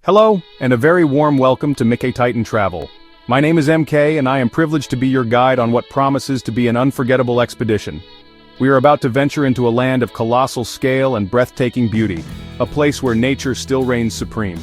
Hello, and a very warm welcome to MK Titan Travel. My name is MK, and I am privileged to be your guide on what promises to be an unforgettable expedition. We are about to venture into a land of colossal scale and breathtaking beauty, a place where nature still reigns supreme.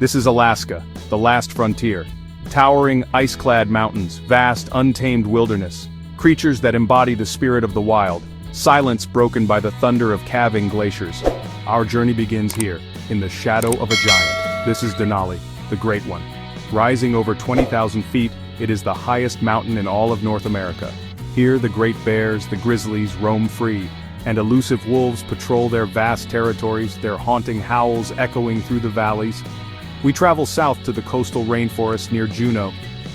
This is Alaska, the last frontier. Towering, ice-clad mountains, vast, untamed wilderness, creatures that embody the spirit of the wild, silence broken by the thunder of calving glaciers. Our journey begins here, in the shadow of a giant. This is Denali, the Great One. Rising over 20,000 feet, it is the highest mountain in all of North America. Here the great bears, the grizzlies, roam free, and elusive wolves patrol their vast territories, their haunting howls echoing through the valleys. We travel south to the coastal rainforest near Juneau.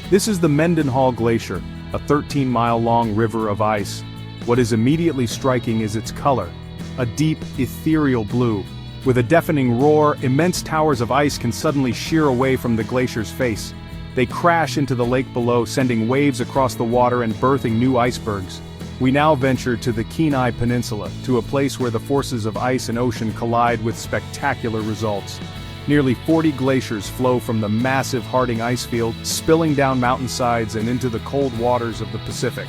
This is the Mendenhall Glacier, a 13-mile-long river of ice. What is immediately striking is its color, a deep, ethereal blue. With a deafening roar, immense towers of ice can suddenly shear away from the glacier's face. They crash into the lake below, sending waves across the water and birthing new icebergs. We now venture to the Kenai Peninsula, to a place where the forces of ice and ocean collide with spectacular results. Nearly 40 glaciers flow from the massive Harding icefield, spilling down mountainsides and into the cold waters of the Pacific.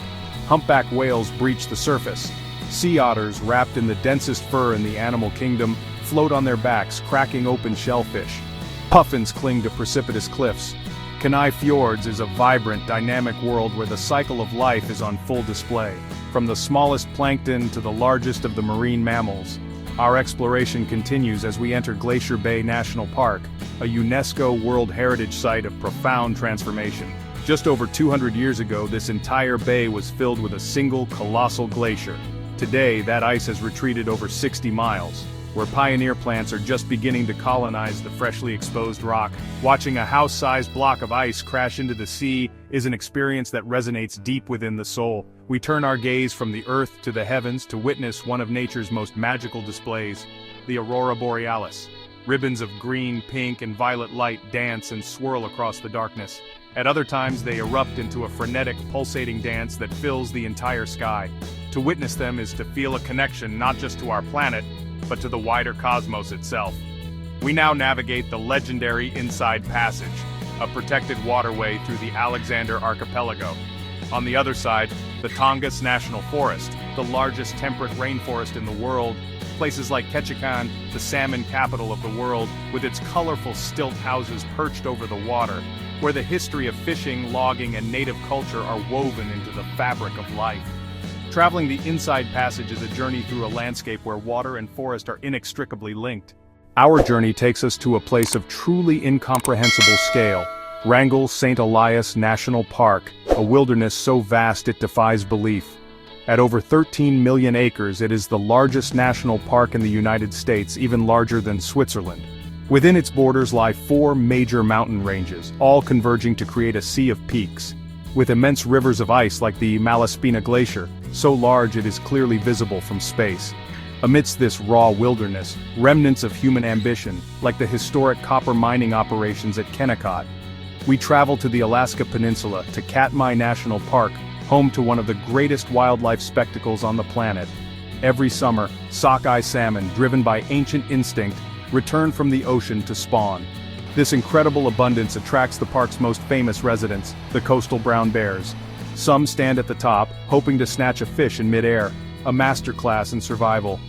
Humpback whales breach the surface. Sea otters, wrapped in the densest fur in the animal kingdom, float on their backs, cracking open shellfish. Puffins cling to precipitous cliffs. Kenai Fjords is a vibrant, dynamic world where the cycle of life is on full display. From the smallest plankton to the largest of the marine mammals, our exploration continues as we enter Glacier Bay National Park, a UNESCO World Heritage Site of profound transformation. Just over 200 years ago, this entire bay was filled with a single colossal glacier. Today, that ice has retreated over 60 miles. Where pioneer plants are just beginning to colonize the freshly exposed rock. Watching a house-sized block of ice crash into the sea is an experience that resonates deep within the soul. We turn our gaze from the earth to the heavens to witness one of nature's most magical displays, the aurora borealis. Ribbons of green, pink, and violet light dance and swirl across the darkness. At other times, they erupt into a frenetic, pulsating dance that fills the entire sky. To witness them is to feel a connection not just to our planet, but to the wider cosmos itself. We now navigate the legendary Inside Passage, a protected waterway through the Alexander Archipelago. On the other side, the Tongass National Forest, the largest temperate rainforest in the world. Places like Ketchikan, the salmon capital of the world, with its colorful stilt houses perched over the water, where the history of fishing, logging, and native culture are woven into the fabric of life. Traveling the Inside Passage is a journey through a landscape where water and forest are inextricably linked. Our journey takes us to a place of truly incomprehensible scale, Wrangell St. Elias National Park, a wilderness so vast it defies belief. At over 13 million acres, it is the largest national park in the United States, even larger than Switzerland. Within its borders lie 4 major mountain ranges, all converging to create a sea of peaks. With immense rivers of ice like the Malaspina Glacier, so large it is clearly visible from space. Amidst this raw wilderness, remnants of human ambition, like the historic copper mining operations at Kennecott. We travel to the Alaska Peninsula, to Katmai National Park, home to one of the greatest wildlife spectacles on the planet. Every summer, sockeye salmon, driven by ancient instinct, return from the ocean to spawn. This incredible abundance attracts the park's most famous residents, the coastal brown bears. Some stand at the top, hoping to snatch a fish in midair, a masterclass in survival.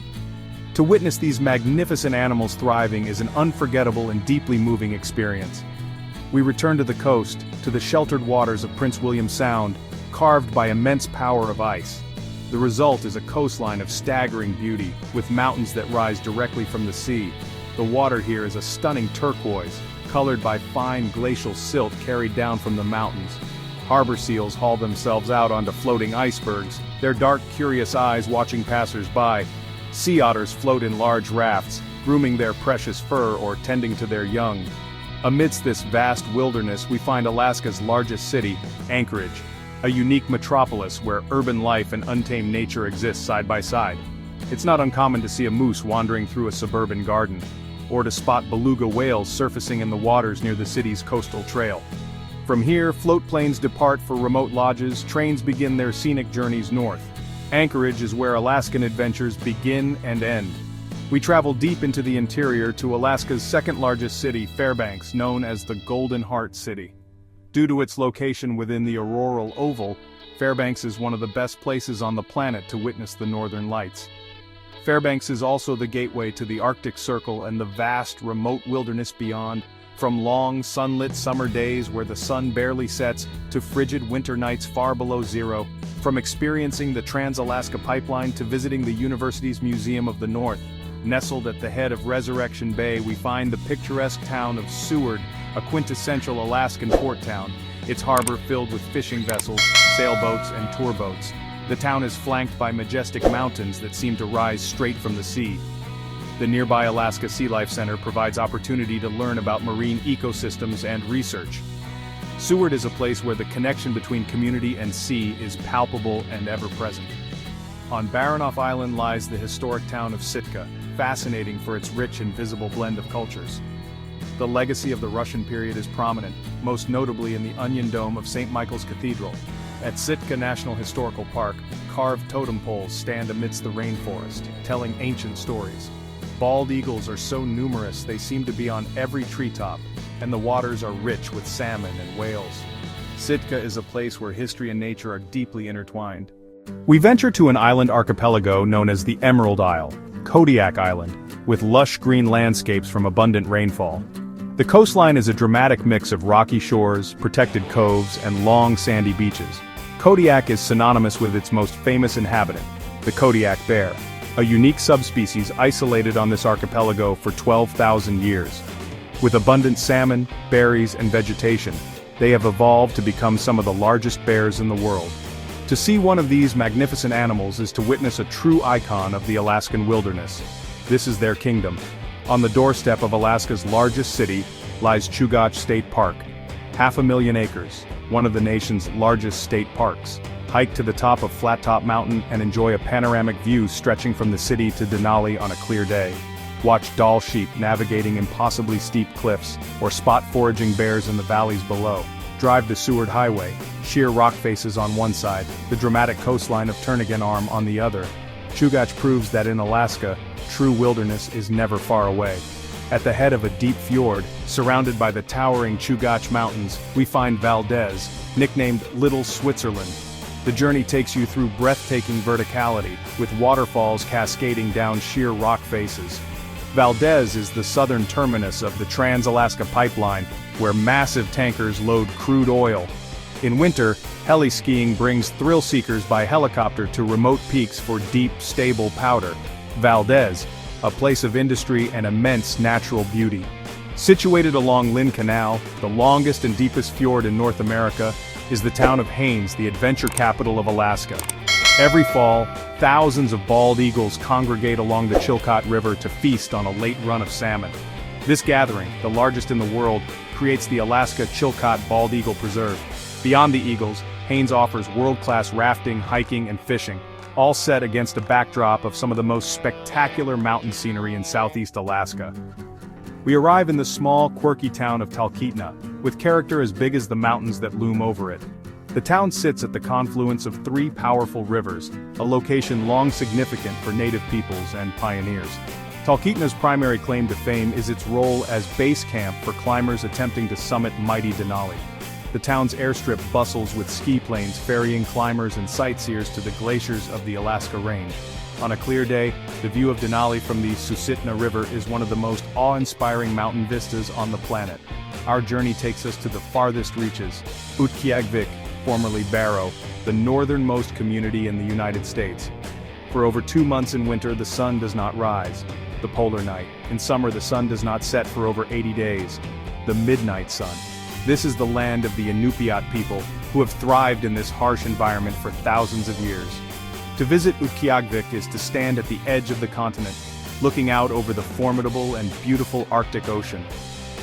To witness these magnificent animals thriving is an unforgettable and deeply moving experience. We return to the coast, to the sheltered waters of Prince William Sound, carved by immense power of ice. The result is a coastline of staggering beauty, with mountains that rise directly from the sea. The water here is a stunning turquoise, colored by fine glacial silt carried down from the mountains. Harbor seals haul themselves out onto floating icebergs, their dark, curious eyes watching passers-by. Sea otters float in large rafts, grooming their precious fur or tending to their young. Amidst this vast wilderness, we find Alaska's largest city, Anchorage, a unique metropolis where urban life and untamed nature exist side by side. It's not uncommon to see a moose wandering through a suburban garden, or to spot beluga whales surfacing in the waters near the city's coastal trail. From here, float planes depart for remote lodges, trains begin their scenic journeys north. Anchorage is where Alaskan adventures begin and end. We travel deep into the interior to Alaska's second-largest city, Fairbanks, known as the Golden Heart City. Due to its location within the auroral oval, Fairbanks is one of the best places on the planet to witness the northern lights. Fairbanks is also the gateway to the Arctic Circle and the vast, remote wilderness beyond, from long, sunlit summer days where the sun barely sets to frigid winter nights far below zero, from experiencing the Trans-Alaska Pipeline to visiting the university's Museum of the North. Nestled at the head of Resurrection Bay, we find the picturesque town of Seward, a quintessential Alaskan port town, its harbor filled with fishing vessels, sailboats, and tour boats. The town is flanked by majestic mountains that seem to rise straight from the sea. The nearby Alaska Sea Life Center provides opportunity to learn about marine ecosystems and research. Seward is a place where the connection between community and sea is palpable and ever-present. On Baranof Island lies the historic town of Sitka, fascinating for its rich and visible blend of cultures. The legacy of the Russian period is prominent, most notably in the Onion Dome of St. Michael's Cathedral. At Sitka National Historical Park, carved totem poles stand amidst the rainforest, telling ancient stories. Bald eagles are so numerous they seem to be on every treetop, and the waters are rich with salmon and whales. Sitka is a place where history and nature are deeply intertwined. We venture to an island archipelago known as the Emerald Isle, Kodiak Island, with lush green landscapes from abundant rainfall. The coastline is a dramatic mix of rocky shores, protected coves, and long sandy beaches. Kodiak is synonymous with its most famous inhabitant, the Kodiak bear, a unique subspecies isolated on this archipelago for 12,000 years. With abundant salmon, berries, and vegetation, they have evolved to become some of the largest bears in the world. To see one of these magnificent animals is to witness a true icon of the Alaskan wilderness. This is their kingdom. On the doorstep of Alaska's largest city lies Chugach State Park. 500,000 acres, one of the nation's largest state parks. Hike to the top of Flat Top Mountain and enjoy a panoramic view stretching from the city to Denali on a clear day. Watch Dall sheep navigating impossibly steep cliffs, or spot foraging bears in the valleys below. Drive the Seward Highway, sheer rock faces on one side, the dramatic coastline of Turnagain Arm on the other. Chugach proves that in Alaska, true wilderness is never far away. At the head of a deep fjord, surrounded by the towering Chugach Mountains, we find Valdez, nicknamed Little Switzerland. The journey takes you through breathtaking verticality, with waterfalls cascading down sheer rock faces. Valdez is the southern terminus of the Trans-Alaska Pipeline, where massive tankers load crude oil. In winter, heli-skiing brings thrill-seekers by helicopter to remote peaks for deep, stable powder. Valdez, a place of industry and immense natural beauty. Situated along Lynn Canal, the longest and deepest fjord in North America, is the town of Haines, the adventure capital of Alaska. Every fall, thousands of bald eagles congregate along the Chilkat River to feast on a late run of salmon. This gathering, the largest in the world, creates the Alaska Chilkat Bald Eagle Preserve. Beyond the eagles, Haines offers world-class rafting, hiking, and fishing, all set against a backdrop of some of the most spectacular mountain scenery in southeast Alaska. We arrive in the small, quirky town of Talkeetna, with character as big as the mountains that loom over it. The town sits at the confluence of three powerful rivers, a location long significant for native peoples and pioneers. Talkeetna's primary claim to fame is its role as base camp for climbers attempting to summit mighty Denali. The town's airstrip bustles with ski planes ferrying climbers and sightseers to the glaciers of the Alaska Range. On a clear day, the view of Denali from the Susitna River is one of the most awe-inspiring mountain vistas on the planet. Our journey takes us to the farthest reaches, Utqiagvik, formerly Barrow, the northernmost community in the United States. For over 2 months in winter, the sun does not rise, the polar night. In summer, the sun does not set for over 80 days, the midnight sun. This is the land of the Inupiat people, who have thrived in this harsh environment for thousands of years. To visit Utqiagvik is to stand at the edge of the continent, looking out over the formidable and beautiful Arctic Ocean.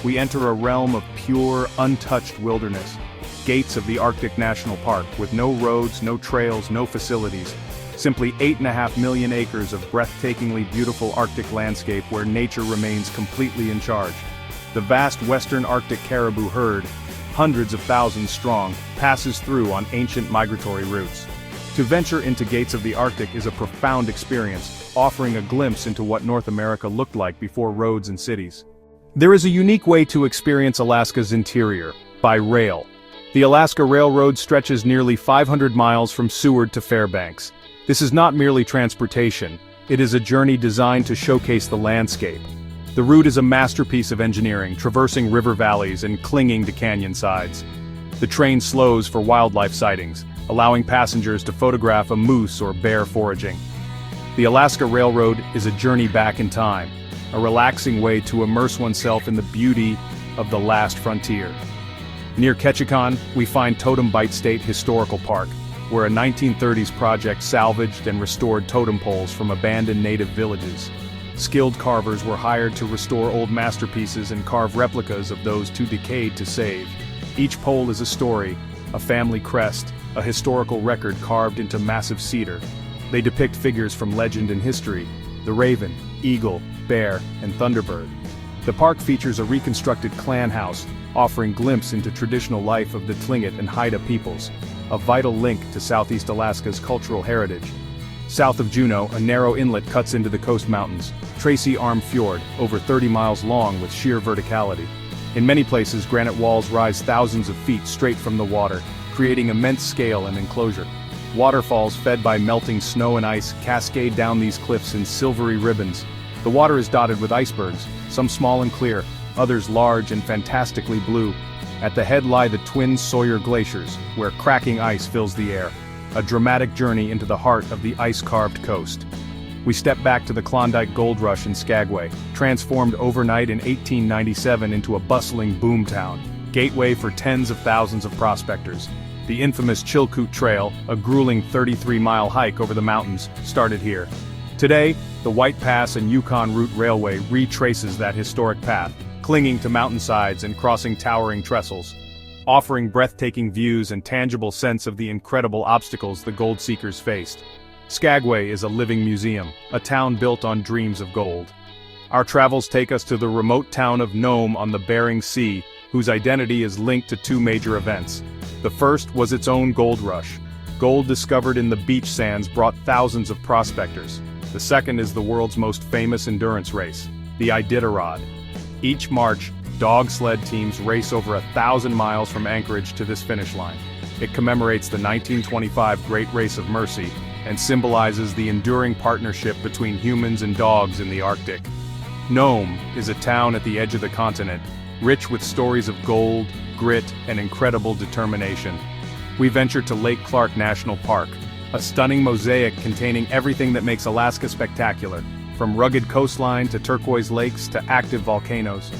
We enter a realm of pure, untouched wilderness, gates of the Arctic National Park, with no roads, no trails, no facilities. Simply 8.5 million acres of breathtakingly beautiful Arctic landscape where nature remains completely in charge. The vast western Arctic caribou herd, hundreds of thousands strong, passes through on ancient migratory routes. To venture into gates of the Arctic is a profound experience, offering a glimpse into what North America looked like before roads and cities. There is a unique way to experience Alaska's interior, by rail. The Alaska Railroad stretches nearly 500 miles from Seward to Fairbanks. This is not merely transportation, it is a journey designed to showcase the landscape. The route is a masterpiece of engineering, traversing river valleys and clinging to canyon sides. The train slows for wildlife sightings, allowing passengers to photograph a moose or bear foraging. The Alaska Railroad is a journey back in time, a relaxing way to immerse oneself in the beauty of the last frontier. Near Ketchikan, we find Totem Bight State Historical Park, where a 1930s project salvaged and restored totem poles from abandoned native villages. Skilled carvers were hired to restore old masterpieces and carve replicas of those too decayed to save. Each pole is a story, a family crest, a historical record carved into massive cedar. They depict figures from legend and history: the raven, eagle, bear, and thunderbird. The park features a reconstructed clan house, offering a glimpse into traditional life of the Tlingit and Haida peoples, a vital link to Southeast Alaska's cultural heritage. South of Juneau, a narrow inlet cuts into the coast mountains, Tracy Arm Fjord, over 30 miles long with sheer verticality. In many places, granite walls rise thousands of feet straight from the water, creating immense scale and enclosure. Waterfalls fed by melting snow and ice cascade down these cliffs in silvery ribbons. The water is dotted with icebergs, some small and clear, others large and fantastically blue. At the head lie the twin Sawyer glaciers, where cracking ice fills the air. A dramatic journey into the heart of the ice-carved coast. We step back to the Klondike Gold Rush in Skagway, transformed overnight in 1897 into a bustling boomtown, gateway for tens of thousands of prospectors. The infamous Chilkoot Trail, a grueling 33-mile hike over the mountains, started here. Today, the White Pass and Yukon Route Railway retraces that historic path, clinging to mountainsides and crossing towering trestles, offering breathtaking views and tangible sense of the incredible obstacles the gold seekers faced. Skagway is a living museum, a town built on dreams of gold. Our travels take us to the remote town of Nome on the Bering Sea, whose identity is linked to two major events. The first was its own gold rush. Gold discovered in the beach sands brought thousands of prospectors. The second is the world's most famous endurance race, the Iditarod. Each March, dog sled teams race over 1,000 miles from Anchorage to this finish line. It commemorates the 1925 Great Race of Mercy and symbolizes the enduring partnership between humans and dogs in the Arctic. Nome is a town at the edge of the continent, rich with stories of gold, grit, and incredible determination. We venture to Lake Clark National Park, a stunning mosaic containing everything that makes Alaska spectacular, from rugged coastline to turquoise lakes to active volcanoes.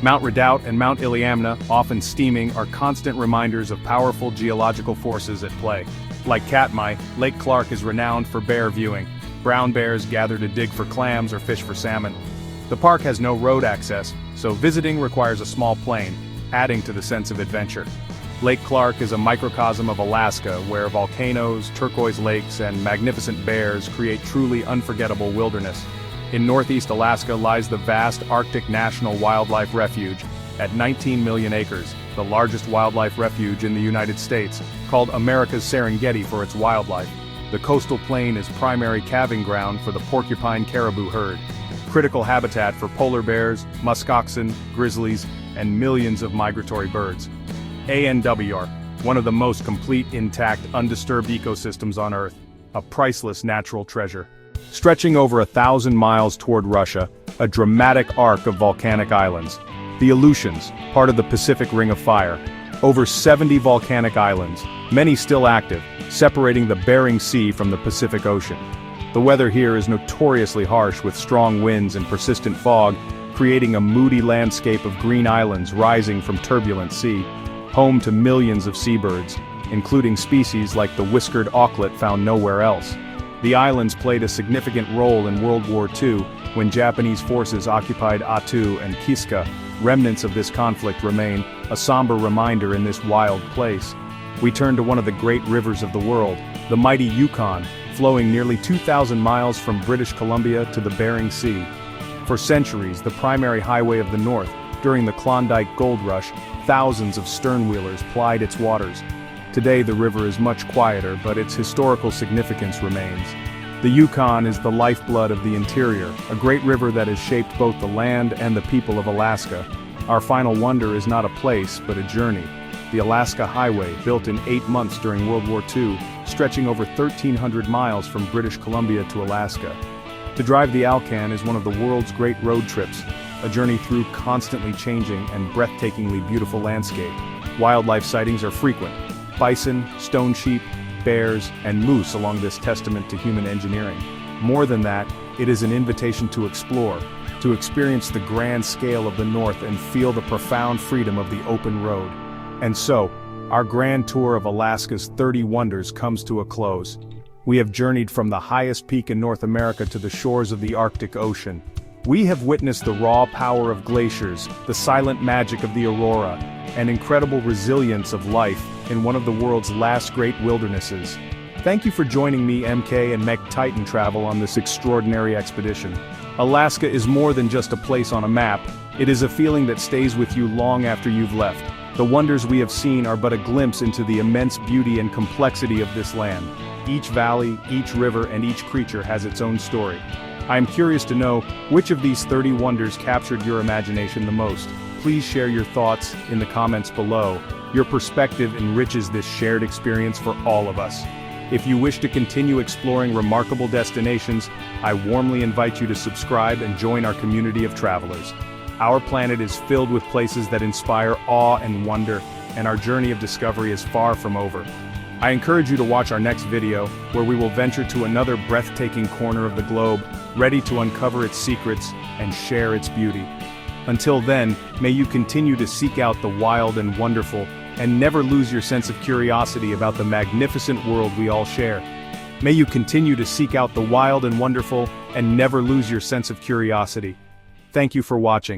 Mount Redoubt and Mount Iliamna, often steaming, are constant reminders of powerful geological forces at play. Like Katmai, Lake Clark is renowned for bear viewing. Brown bears gather to dig for clams or fish for salmon. The park has no road access, so visiting requires a small plane, adding to the sense of adventure. Lake Clark is a microcosm of Alaska, where volcanoes, turquoise lakes, and magnificent bears create truly unforgettable wilderness. In northeast Alaska lies the vast Arctic National Wildlife Refuge, at 19 million acres, the largest wildlife refuge in the United States, called America's Serengeti for its wildlife. The coastal plain is primary calving ground for the porcupine caribou herd, critical habitat for polar bears, muskoxen, grizzlies, and millions of migratory birds. ANWR, one of the most complete, intact, undisturbed ecosystems on Earth, a priceless natural treasure. Stretching over 1,000 miles toward Russia, a dramatic arc of volcanic islands. The Aleutians, part of the Pacific Ring of Fire. Over 70 volcanic islands, many still active, separating the Bering Sea from the Pacific Ocean. The weather here is notoriously harsh with strong winds and persistent fog, creating a moody landscape of green islands rising from turbulent sea, home to millions of seabirds, including species like the whiskered auklet found nowhere else. The islands played a significant role in World War II, when Japanese forces occupied Attu and Kiska. Remnants of this conflict remain, a somber reminder in this wild place. We turn to one of the great rivers of the world, the mighty Yukon, flowing nearly 2,000 miles from British Columbia to the Bering Sea. For centuries, the primary highway of the North, during the Klondike Gold Rush, thousands of sternwheelers plied its waters. Today the river is much quieter, but its historical significance remains. The Yukon is the lifeblood of the interior, a great river that has shaped both the land and the people of Alaska. Our final wonder is not a place, but a journey. The Alaska Highway, built in 8 months during World War II, stretching over 1,300 miles from British Columbia to Alaska. To drive the Alcan is one of the world's great road trips, a journey through constantly changing and breathtakingly beautiful landscape. Wildlife sightings are frequent: bison, stone sheep, bears, and moose along this testament to human engineering. More than that, it is an invitation to explore, to experience the grand scale of the North and feel the profound freedom of the open road. And so, our grand tour of Alaska's 30 wonders comes to a close. We have journeyed from the highest peak in North America to the shores of the Arctic Ocean. We have witnessed the raw power of glaciers, the silent magic of the aurora, and incredible resilience of life in one of the world's last great wildernesses. Thank you for joining me, MK, and Titan Travel on this extraordinary expedition. Alaska is more than just a place on a map. It is a feeling that stays with you long after you've left. The wonders we have seen are but a glimpse into the immense beauty and complexity of this land. Each valley, each river, and each creature has its own story. I am curious to know, which of these 30 wonders captured your imagination the most? Please share your thoughts in the comments below. Your perspective enriches this shared experience for all of us. If you wish to continue exploring remarkable destinations, I warmly invite you to subscribe and join our community of travelers. Our planet is filled with places that inspire awe and wonder, and our journey of discovery is far from over. I encourage you to watch our next video, where we will venture to another breathtaking corner of the globe, ready to uncover its secrets and share its beauty. Until then, may you continue to seek out the wild and wonderful, and never lose your sense of curiosity about the magnificent world we all share. May you continue to seek out the wild and wonderful, and never lose your sense of curiosity. Thank you for watching.